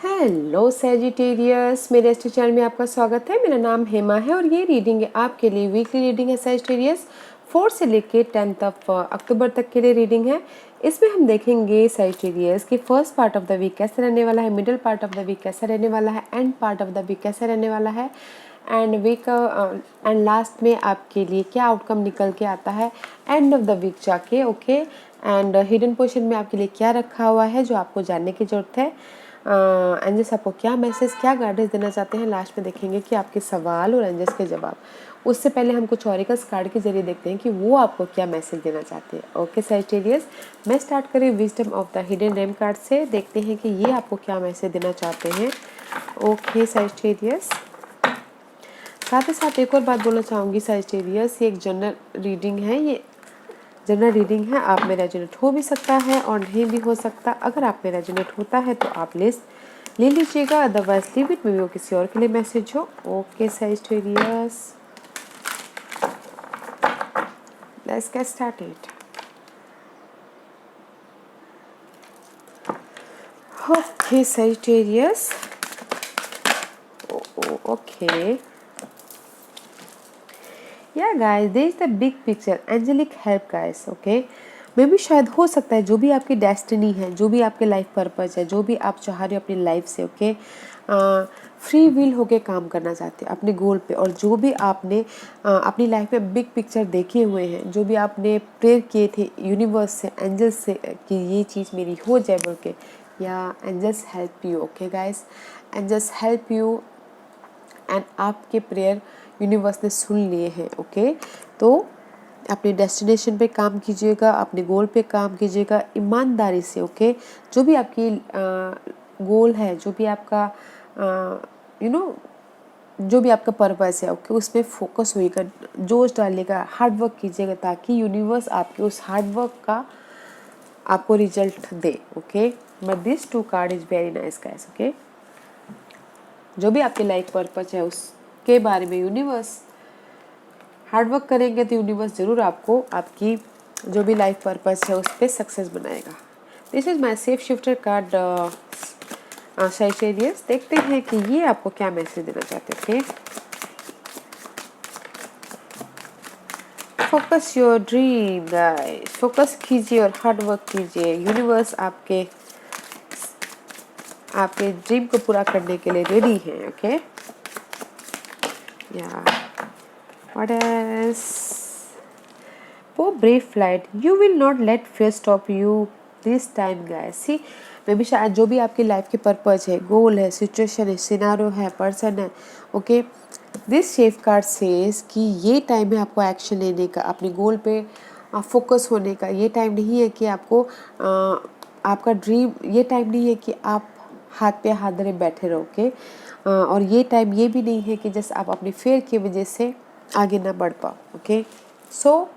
Hello Sagittarius, मेरे astro channel में आपका स्वागत है। मेरा नाम हेमा है और ये रीडिंग है आपके लिए वीकली रीडिंग है सैजिटेरियस 4 से लेके 10 अक्टूबर तक के लिए रीडिंग है। इसमें हम देखेंगे सैजिटेरियस कि first part of the week कैसे रहने वाला है, middle part of the week कैसे रहने वाला है, end part of the week कैसे रहने वाला है, एंड लास्ट में आपके लिए क्या आउटकम निकल के आता है एंड ऑफ द वीक जाके। ओके, एंड हिडन पोर्शन में आपके लिए क्या रखा हुआ है जो आपको जानने की ज़रूरत है। एंजल्स आपको क्या मैसेज, क्या गाइडेंस देना चाहते हैं, लास्ट में देखेंगे कि आपके सवाल और एंजल्स के जवाब। उससे पहले हम कुछ ऑरिकल्स कार्ड के जरिए देखते हैं कि वो आपको क्या मैसेज देना चाहते हैं। ओके सैजिटेरियस, मैं स्टार्ट करी wisdom of the hidden realm card से। देखते हैं कि ये आपको क्या मैसेज देना चाहते हैं। ओके सैजिटेरियस, साथ ही साथ एक और बात बोलना चाहूँगी सैजिटेरियस, ये एक जनरल रीडिंग है। ये जनरल रीडिंग है, आप में रेजोनेट हो भी सकता है और नहीं भी हो सकता। अगर आप में रेजोनेट होता है तो आप लिस्ट ले लीजिएगा, otherwise leave it, maybe वो किसी और के लिए मैसेज हो। Okay Sagittarius, let's get started. Okay Sagittarius, okay या guys, there is the big picture, angelic help guys. Okay, मे भी शायद हो सकता है जो भी आपकी डेस्टिनी है, जो भी आपके लाइफ पर्पस है, जो भी आप चाह रहे हो अपनी लाइफ से, ओके, फ्री विल होके काम करना चाहते हैं अपने गोल पे। और जो भी आपने अपनी लाइफ में बिग पिक्चर देखे हुए हैं, जो भी आपने प्रेयर किए थे यूनिवर्स से, एंजल्स से कि ये चीज़ मेरी हो जाए बोल के, या angels help you. Okay guys, angels help you and आपके प्रेयर यूनिवर्स ने सुन लिए हैं। ओके, तो अपने डेस्टिनेशन पे काम कीजिएगा, अपने गोल पे काम कीजिएगा ईमानदारी से। ओके, जो भी आपकी गोल है, जो भी आपका जो भी आपका पर्पस है, ओके, उसमें फोकस होइएगा, जोश डालिएगा, हार्ड वर्क कीजिएगा, ताकि यूनिवर्स आपके उस हार्ड वर्क का आपको रिजल्ट दे। Okay, but this two card is very nice guys. Okay, जो भी आपकी लाइफ पर्पस है उसके बारे में यूनिवर्स हार्डवर्क करेंगे तो यूनिवर्स ज़रूर आपको आपकी जो भी लाइफ पर्पस है उस पर सक्सेस बनाएगा। This is my safe shifter card Sagittarius. देखते हैं कि ये आपको क्या मैसेज देना चाहते हैं। Focus your dream guys, focus कीजिए और हार्डवर्क कीजिए। यूनिवर्स आपके ड्रीम को पूरा करने के लिए रेडी है। ओके, या what else? For brave flight, you will not let fear stop you this time guys. See, मे भी शायद जो भी आपकी लाइफ के पर्पज है, गोल है, सिचुएशन है, सिनारो है, पर्सन है, okay, this safe card says कि ये टाइम है आपको एक्शन लेने का, अपने गोल पे फोकस होने का। ये टाइम नहीं है कि आपको आपका ड्रीम, ये टाइम नहीं है कि आप हाथ पे हाथ धरे बैठे रहो। ओके, और ये टाइम ये भी नहीं है कि जैसे आप अपनी फेयर की वजह से आगे ना बढ़ पाओ। ओके, सो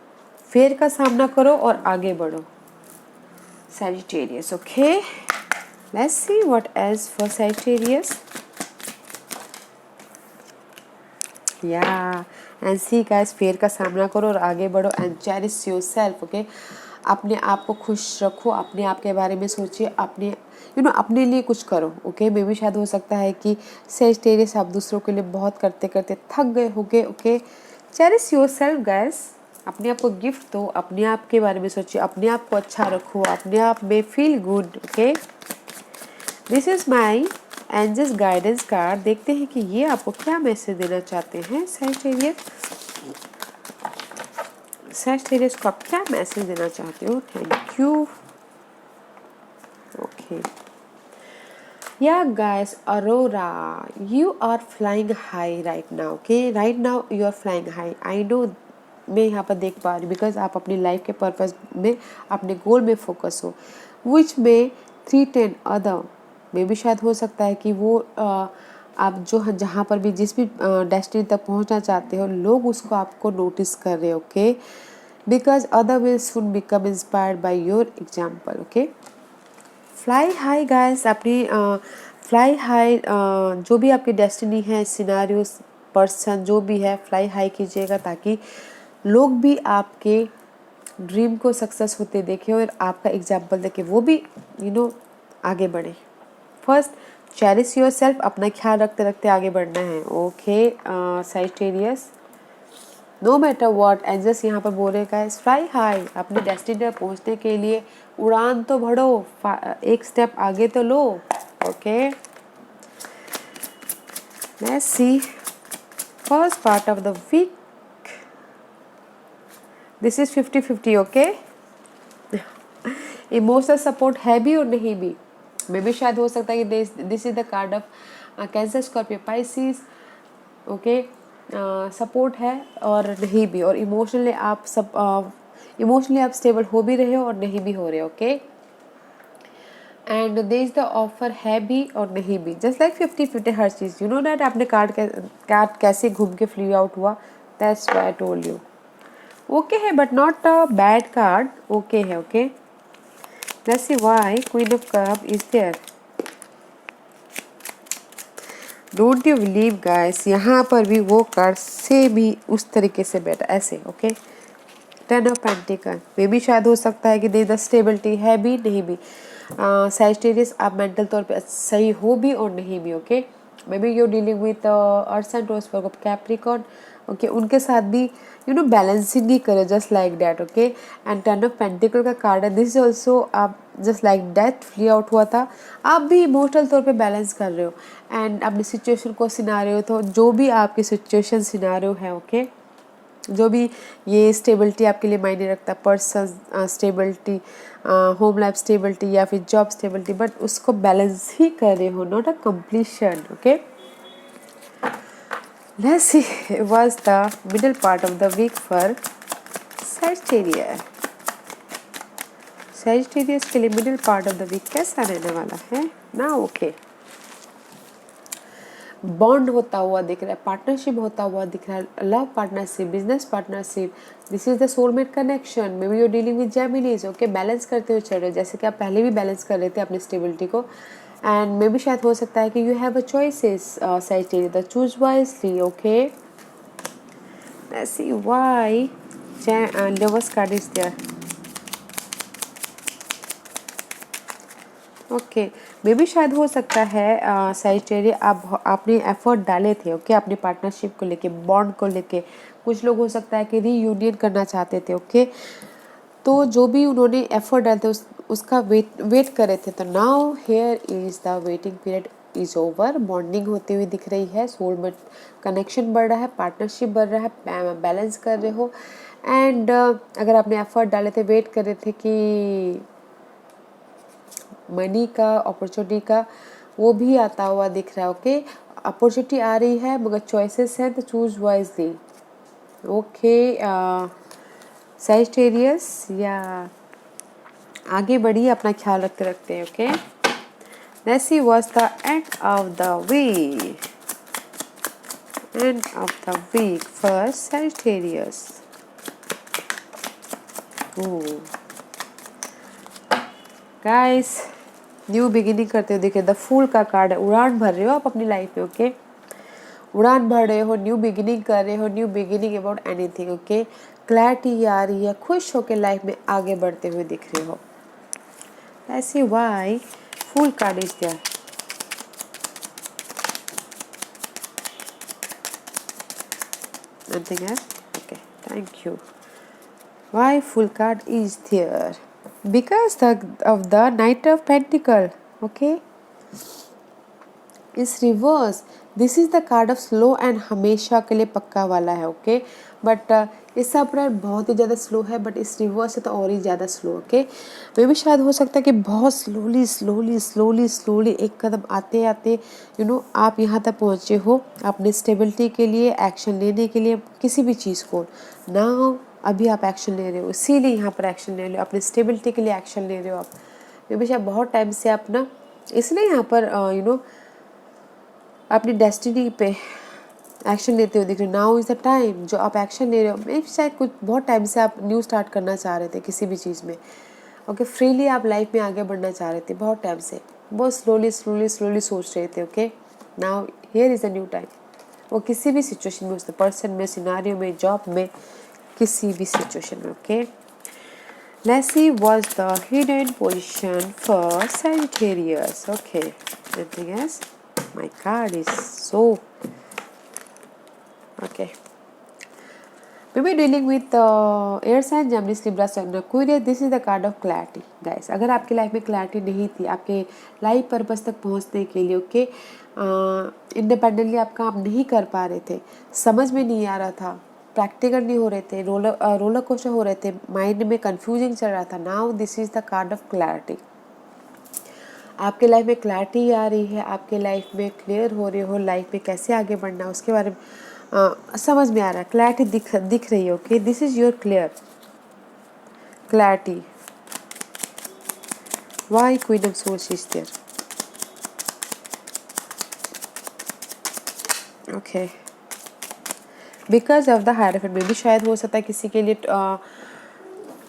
फेयर का सामना करो और आगे बढ़ो Sagittarius. Okay, let's see what else for Sagittarius. या एंड सी गाइस, फेयर का सामना करो और आगे बढ़ो एंड चेरिश योरसेल्फ। ओके, अपने आप को खुश रखो, अपने आप के बारे में सोचिए, अपने अपने लिए कुछ करो। ओके, मे भी शायद हो सकता है कि सैजिटेरियस आप दूसरों के लिए बहुत करते करते थक गए होगे। ओके, चेरिश योरसेल्फ गाइस, अपने आप को गिफ्ट दो, अपने आप के बारे में सोचिए, अपने आप को अच्छा रखो, अपने आप में feel good. Okay, this is my angels guidance card. देखते हैं कि ये आपको क्या मैसेज देना चाहते हैं सैजिटेरियस। सैजिटेरियस को आप क्या मैसेज देना चाहते हो। Thank you. ओके, या guys, Aurora, you are flying high right now. Okay, right now you are flying high. I know, मैं यहाँ पर देख पा रही हूँ बिकॉज आप अपनी लाइफ के पर्पस में, अपने गोल में फोकस हो, विच में 310 अदर में भी शायद हो सकता है कि वो आप जो जहाँ पर भी जिस भी डेस्टिनी तक पहुँचना चाहते हो, लोग उसको आपको नोटिस कर रहे हो। Okay, because other will soon become inspired by your example. Okay, fly high guys, अपनी फ्लाई हाई, जो भी आपकी डेस्टिनी है, सिनारियोस, पर्सन जो भी है, फ्लाई हाई कीजिएगा ताकि लोग भी आपके ड्रीम को सक्सेस होते देखें और आपका एग्जाम्पल देखें, वो भी आगे बढ़े। फर्स्ट चेरिश योर सेल्फ, अपना ख्याल रखते रखते आगे बढ़ना है। Okay Sagittarius, no matter what, angels यहाँ पर बोल रहे गाइस फ्लाई हाई, अपने डेस्टिनी पर पहुँचने के लिए उड़ान तो भरो, एक स्टेप आगे तो लो। Okay let's see first part of the week, this is 50-50। Okay emotional support है भी और नहीं भी, मे भी शायद हो सकता है कि this is the card of cancer, Scorpio, Pisces. Okay support है और नहीं भी, और इमोशनली आप स्टेबल हो भी रहे हो और नहीं भी हो रहे। Okay and there is the offer है भी और नहीं भी, जस्ट लाइक 50-50 हर चीज़। यू नो दैट आपने कार्ड कैसे घूम के फ्ली आउट हुआ, that's why I told you. Okay है but not a bad card, okay है। Okay let's see why queen of cup is there. Don't you believe guys, यहाँ पर भी वो कार्ड से भी उस तरीके से बैठा ऐसे। ओके टेन ऑफ पेंटिकल, मे भी शायद हो सकता है कि दे द स्टेबिलिटी है भी नहीं भी। सैजिटेरियस आप मेंटल तौर पे सही हो भी और नहीं भी। Okay maybe you dealing with earth and rose for Capricorn. Okay उनके साथ भी यू नो बैलेंसिंग ही करे, just like that. Okay and ten of pentacle का कार्ड है, दिस इज ऑल्सो आप just like that flee out हुआ था, आप भी इमोशनल तौर पे बैलेंस कर रहे हो एंड अपनी सिचुएशन को सिनारियो, तो जो भी आपकी सिचुएशन सिनारियो है, ओके जो भी ये स्टेबिलिटी आपके लिए मायने रखता है, person stability, home life stability या फिर जॉब स्टेबिलिटी, बट उसको बैलेंस ही कर रहे हो, not a completion. Okay let's see was the middle part of the week for Sagittarius. Sagittarius के लिए middle part of the week कैसा रहने वाला है ना। ओके बॉन्ड होता हुआ दिख रहा है, पार्टनरशिप होता हुआ दिख रहा है, love partnership, business partnership, this is the soulmate connection. Maybe you dealing with Geminis. Okay balance करते हुए चल रहे हो, जैसे कि आप पहले भी बैलेंस कर रहे थे अपनी स्टेबिलिटी को, एंड मे बी शायद हो सकता है कि you have a choices Sagittarius, the choose wisely. Okay let's see why lovers card is there. Okay मे भी शायद हो सकता है सैजिटेरियस आपने एफर्ट डाले थे। ओके अपनी पार्टनरशिप को लेके, बॉन्ड को लेके, कुछ लोग हो सकता है कि रीयूनियन करना चाहते थे। ओके तो जो भी उन्होंने एफर्ट डाले थे उसका वेट कर रहे थे, तो now here is the waiting period is over, bonding होती हुई दिख रही है, सोलमेट कनेक्शन बढ़ रहा है, पार्टनरशिप बढ़ रहा है, बैलेंस कर रहे हो एंड अगर आपने एफर्ट डाले थे, वेट कर रहे थे कि मनी का, अपॉर्चुनिटी का, वो भी आता हुआ दिख रहा है। ओके अपॉर्चुनिटी आ रही है मगर चॉइसेस हैं, तो चूज वाइजली। ओके सैजिटेरियस या आगे बढ़िए, अपना ख्याल रखते रखते। Okay let's see what's the end of the week, end of the week for Sagittarius. Guys new beginning करते हो, देखिए द फूल का कार्ड है, उड़ान भर रहे हो आप अपनी लाइफ में। ओके उड़ान भर रहे हो, न्यू बिगिनिंग कर रहे हो, new beginning about anything. Okay clarity आ रही है, खुश होकर लाइफ में आगे बढ़ते हुए दिख रहे हो। ऐसी why fool card is there. Nothing else? Okay, thank you. Why full card is there? Because of the Knight of Pentacle. Okay. इस reverse, this is the card of slow and हमेशा के लिए पक्का वाला है। ओके बट इसका अपना बहुत ही ज़्यादा स्लो है, बट इस रिवर्स से तो और ही ज़्यादा स्लो। ओके मे भी शायद हो सकता है कि बहुत स्लोली स्लोली स्लोली स्लोली एक कदम आते आते यू नो आप यहाँ तक पहुँचे हो अपने स्टेबिलिटी के लिए, एक्शन लेने के लिए, किसी भी चीज़ को ना अभी आप एक्शन ले रहे हो, इसीलिए यहाँ पर एक्शन ले रहे हो, अपनी स्टेबिलिटी के लिए एक्शन ले रहे हो आप। मे भी शायद बहुत टाइम से आप ना इसलिए यहाँ पर यू नो अपनी डेस्टिनी पे एक्शन लेते हुए दिख रहे। नाउ इज़ द टाइम जो आप एक्शन ले रहे हो, मे शायद कुछ बहुत टाइम से आप न्यू स्टार्ट करना चाह रहे थे किसी भी चीज़ में। ओके फ्रीली आप लाइफ में आगे बढ़ना चाह रहे थे बहुत टाइम से, बहुत स्लोली स्लोली स्लोली सोच रहे थे। Okay now here is a new time. वो किसी भी सिचुएशन में, पर्सन में, सिनारियो में, जॉब में, किसी भी सिचुएशन में। Okay Let's see what's the hidden position for Sagittarius. Okay, anything else? My card is so okay. Maybe dealing with air sign, Gemini, Libra, Sun, Aquarius. This is the card of clarity, guys. अगर आपकी life में clarity नहीं थी आपके life purpose तक पहुंचने के लिए, ओके, इंडिपेंडेंटली आप काम नहीं कर पा रहे थे, समझ में नहीं आ रहा था, प्रैक्टिकल नहीं हो रहे थे, रोलर कोस्टर हो रहे थे, माइंड में कंफ्यूजिंग चल रहा था. Now this is the card of clarity. आपके लाइफ में क्लैरिटी आ रही है, आपके लाइफ में क्लियर हो रहे हो, लाइफ में कैसे आगे बढ़ना है उसके बारे में समझ में आ रहा है, क्लैरिटी दिख रही है. Okay, this is your clear clarity. Why queen of swords is there. Okay, because of the hierophant में भी शायद हो सकता है किसी के लिए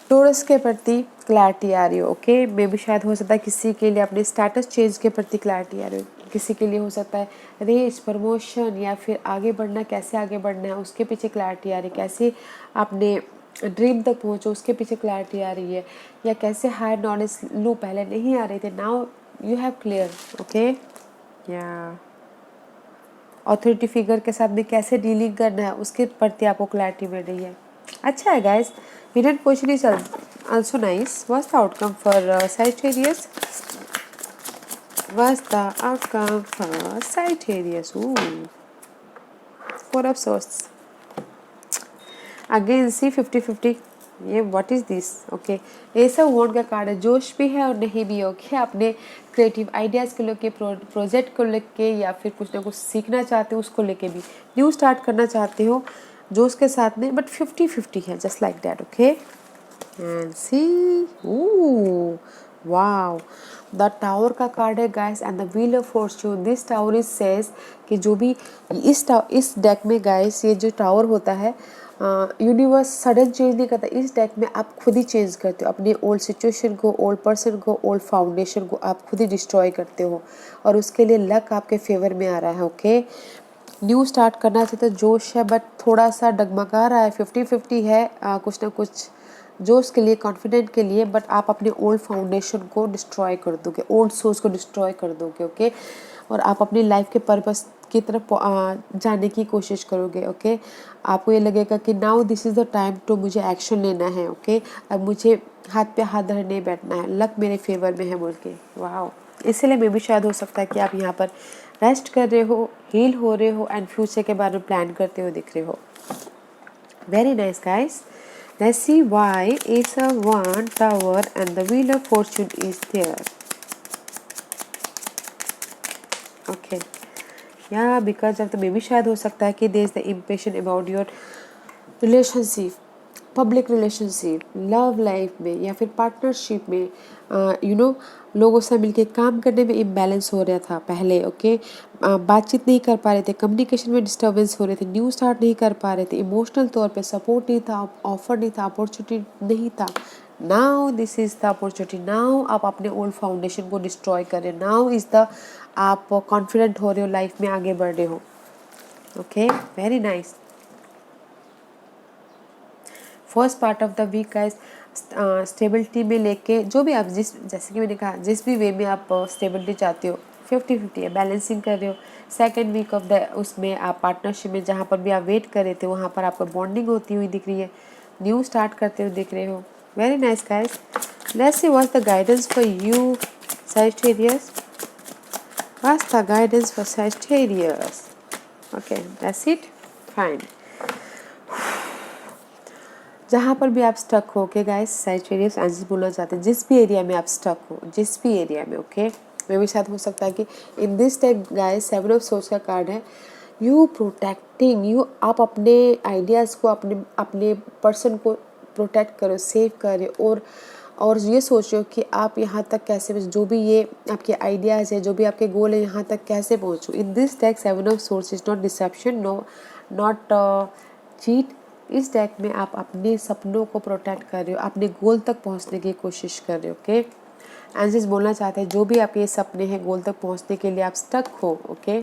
टोरस के प्रति क्लैरिटी आ रही हो. ओके, मे भी शायद हो सकता है किसी के लिए अपने स्टेटस चेंज के प्रति क्लैरिटी आ रही हो, किसी के लिए हो सकता है रेस, प्रमोशन या फिर आगे बढ़ना, कैसे आगे बढ़ना है उसके पीछे क्लैरिटी आ रही है, कैसे अपने ड्रीम तक पहुंचो उसके पीछे क्लैरिटी आ रही है, या कैसे हायर नॉलेज लो, पहले नहीं आ रहे थे, now you have clear. Okay, या अथॉरिटी फिगर के साथ भी कैसे डीलिंग करना है उसके प्रति आपको क्लैरिटी मिल रही है. अच्छा है guys. Hidden position is also nice. What's the outcome for Sagittarius? What's the outcome for Sagittarius? Ooh, Four of Swords. Again see 50-50. ये व्हाट इज दिस. ओके, ये सब वॉन्ड का कार्ड है. जोश भी है और नहीं भी. ओके, अपने क्रिएटिव आइडियाज़ को लेके, प्रोजेक्ट को लेके, या फिर कुछ ना कुछ सीखना चाहते हो उसको लेके भी, न्यू स्टार्ट करना चाहते हो जोश के साथ में, बट 50-50 है, just like that. Okay, and see, ooh, wow, the tower का कार्ड है guys and the wheel of Fortune. This tower is says कि जो भी इस डेक में गाइस, ये जो टावर होता है, यूनिवर्स सडन चेंज नहीं करता. इस डेक में आप खुद ही चेंज करते हो अपने ओल्ड सिचुएशन को, ओल्ड पर्सन को, ओल्ड फाउंडेशन को आप खुद ही डिस्ट्रॉय करते हो, और उसके लिए लक आपके फेवर में आ रहा है. ओके, न्यू स्टार्ट करना चाहते हो, जोश है बट थोड़ा सा डगमगा रहा है, 50-50 है, कुछ ना कुछ जोश के लिए, कॉन्फिडेंट के लिए, बट आप अपने ओल्ड फाउंडेशन को डिस्ट्रॉय कर दोगे, ओल्ड सोर्स को डिस्ट्रॉय कर दोगे. ओके, और आप अपनी लाइफ के पर्पस की तरफ जाने की कोशिश करोगे. ओके, आपको ये लगेगा कि now this is the time to मुझे एक्शन लेना है. ओके, अब मुझे हाथ पे हाथ धर नहीं बैठना है, लक मेरे फेवर में है बोल के. वाह, इसीलिए मे भी शायद हो सकता है कि आप यहाँ पर रेस्ट कर रहे हो, हील हो रहे हो एंड फ्यूचर के बारे में प्लान करते हुए दिख रहे हो. Very nice guys. Let's see why Ace of Wands, Tower and the Wheel of Fortune is there. Okay. Yeah, because of the maybe शायद हो सकता है कि there is the impatient about your relationship, public relationship, love life में या फिर partnership में, लोगों से मिलके काम करने में इम्बैलेंस हो रहा था पहले. ओके, बातचीत नहीं कर पा रहे थे, कम्युनिकेशन में डिस्टर्बेंस हो रहे थे, न्यू स्टार्ट नहीं कर पा रहे थे, इमोशनल तौर पे सपोर्ट नहीं था, ऑफर नहीं था, अपॉर्चुनिटी नहीं था. Now this is the opportunity. Now आप अपने ओल्ड फाउंडेशन को डिस्ट्रॉय कर रहे हो. नाउ इज़ द आप कॉन्फिडेंट हो रहे हो, लाइफ में आगे बढ़ रहे हो. Okay, very nice. First part of the week guys stability में लेके, जो भी आप जैसे कि मैंने कहा, जिस भी वे में आप स्टेबिलिटी चाहते हो, 50-50 है, बैलेंसिंग कर रहे हो. सेकेंड वीक ऑफ द उसमें आप पार्टनरशिप में जहाँ पर भी आप वेट कर रहे थे वहाँ पर आपको बॉन्डिंग होती हुई दिख रही है, न्यू स्टार्ट करते हुए दिख रहे हो. Very nice guys. Let's see what's the guidance for you Sagittarius. What's the guidance for Sagittarius? Okay, that's it. Fine. जहाँ पर भी आप स्टक हो के गाइस, Sagittarius आंसर बोलना चाहते हैं, जिस भी एरिया में आप स्टक हो, जिस भी एरिया में. ओके, मे भी शायद हो सकता है कि इन this deck guys 7 of source का कार्ड है. यू प्रोटेक्टिंग यू, आप अपने आइडियाज़ को, अपने पर्सन को प्रोटेक्ट करो, सेव करो, और ये सोच रहे हो कि आप यहाँ तक कैसे, जो भी ये आपके आइडियाज़ है, जो भी आपके गोल है, यहाँ तक कैसे पहुँचो. In this deck 7 of swords is not deception, not cheat. इस डेक में आप अपने सपनों को प्रोटेक्ट कर रहे हो, अपने गोल तक पहुंचने की कोशिश कर रहे हो. ओके, एंजेल्स बोलना चाहते हैं जो भी आपके ये सपने हैं, गोल तक पहुंचने के लिए आप स्टक हो. ओके,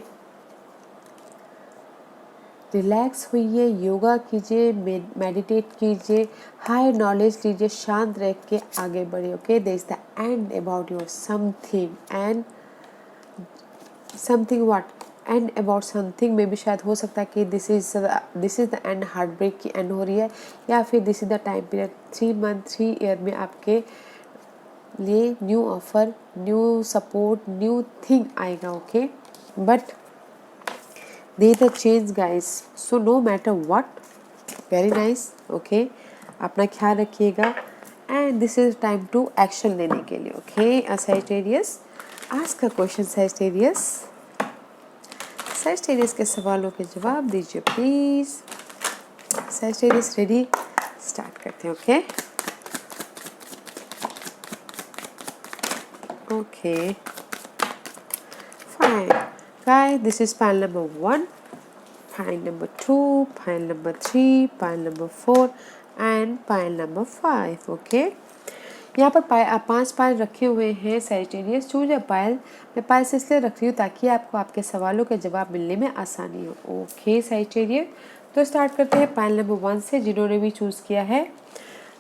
रिलैक्स होइए, योगा कीजिए, मेडिटेट कीजिए, हाई नॉलेज लीजिए, शांत रह के आगे बढ़िए। Okay, this is the end about your something and something what and about something में भी शायद हो सकता है कि this is the end, heart break की एंड हो रही है, या फिर this is the time period 3 month 3 year में आपके लिए new offer, new support, new thing आएगा। Okay, but they the change guys, so no matter what, very nice. Okay, अपना ख्याल रखिएगा and this is time to action लेने के लिए। Okay Sagittarius, ask a question Sagittarius. Sagittarius के सवालों के जवाब दीजिए प्लीज। सैजिटेरियस रेडी, स्टार्ट करते हैं। Okay okay fine guys, this is pile number 1, pile number 2, pile number 3, pile number 4 and pile number 5। Okay, यहाँ पर 5 पायल रखे हुए हैं सैजिटेरियस। चूज अ पायल, मैं पायल से इसलिए रख रही हूँ ताकि आपको आपके सवालों के जवाब मिलने में आसानी हो। ओके सैजिटेरियस, तो स्टार्ट करते हैं पायल नंबर 1 से, जिन्होंने भी चूज़ किया है।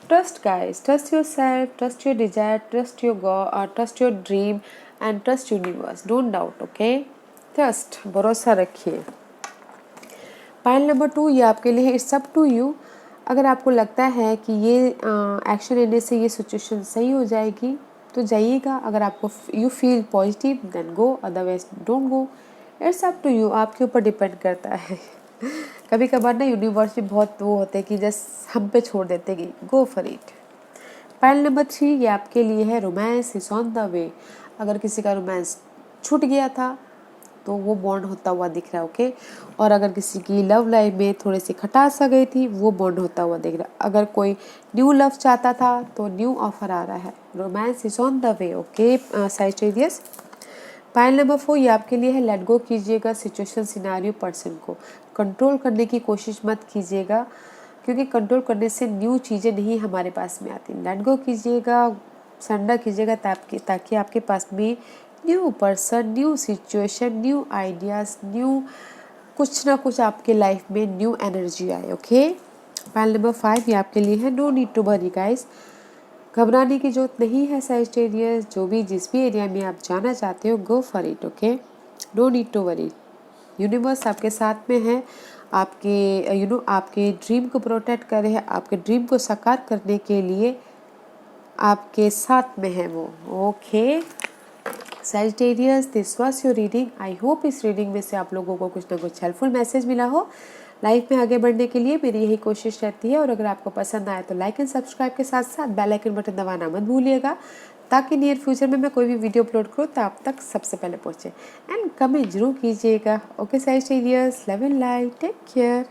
Trust guys, trust your self, trust your desire, trust your God, trust your dream and trust universe, don't doubt. Okay, trust, भरोसा रखिए। पायल नंबर 2 ये आपके लिए है, इट्स अप टू यू। अगर आपको लगता है कि ये एक्शन लेने से ये सिचुएशन सही हो जाएगी तो जाइएगा। अगर आपको you feel positive then go, otherwise don't go. It's up to you, आपके ऊपर डिपेंड करता है। कभी कभार ना यूनिवर्स भी बहुत वो होते हैं कि जस्ट हम पे छोड़ देते कि गो फॉर इट। पायल नंबर 3 ये आपके लिए है, romance is on the way. अगर किसी का रोमांस छूट गया था तो वो बॉन्ड होता हुआ दिख रहा है। ओके, और अगर किसी की लव लाइफ में थोड़ी सी खटास आ गई थी, वो बॉन्ड होता हुआ दिख रहा है। अगर कोई न्यू लव चाहता था तो न्यू ऑफर आ रहा है, romance is on the way. Okay Sagittarius, pile number 4 ये आपके लिए है, लेट गो कीजिएगा सिचुएशन, सिनारियो, पर्सन को कंट्रोल करने की कोशिश मत कीजिएगा, क्योंकि कंट्रोल करने से न्यू चीज़ें नहीं हमारे पास में आती। लेट गो कीजिएगा, सरेंडर कीजिएगा ताकि आपके पास में new person, new situation, new ideas, new कुछ ना कुछ आपके लाइफ में न्यू एनर्जी आए। ओके, पायल नंबर 5 ये आपके लिए है, no need to worry guys, घबराने की जरूरत नहीं है सैजिटेरियस। जो भी जिस भी एरिया में आप जाना चाहते हो, go for it. Okay, no need to worry, universe आपके साथ में है, आपके आपके ड्रीम को प्रोटेक्ट कर रहे हैं, आपके ड्रीम को साकार करने के लिए आपके साथ में है वो। Okay Sagittarius, this was your reading. I hope इस रीडिंग में से आप लोगों को कुछ ना कुछ हेल्पफुल मैसेज मिला हो। लाइफ में आगे बढ़ने के लिए मेरी यही कोशिश रहती है, और अगर आपको पसंद आए तो लाइक एंड सब्सक्राइब के साथ साथ बेल आइकन बटन दबाना मत भूलिएगा, ताकि नियर फ्यूचर में मैं कोई भी वीडियो अपलोड करूँ तो आप तक सबसे पहले पहुँचे। एंड कमेंट जरूर कीजिएगा। Okay Sagittarius, love and light, take care.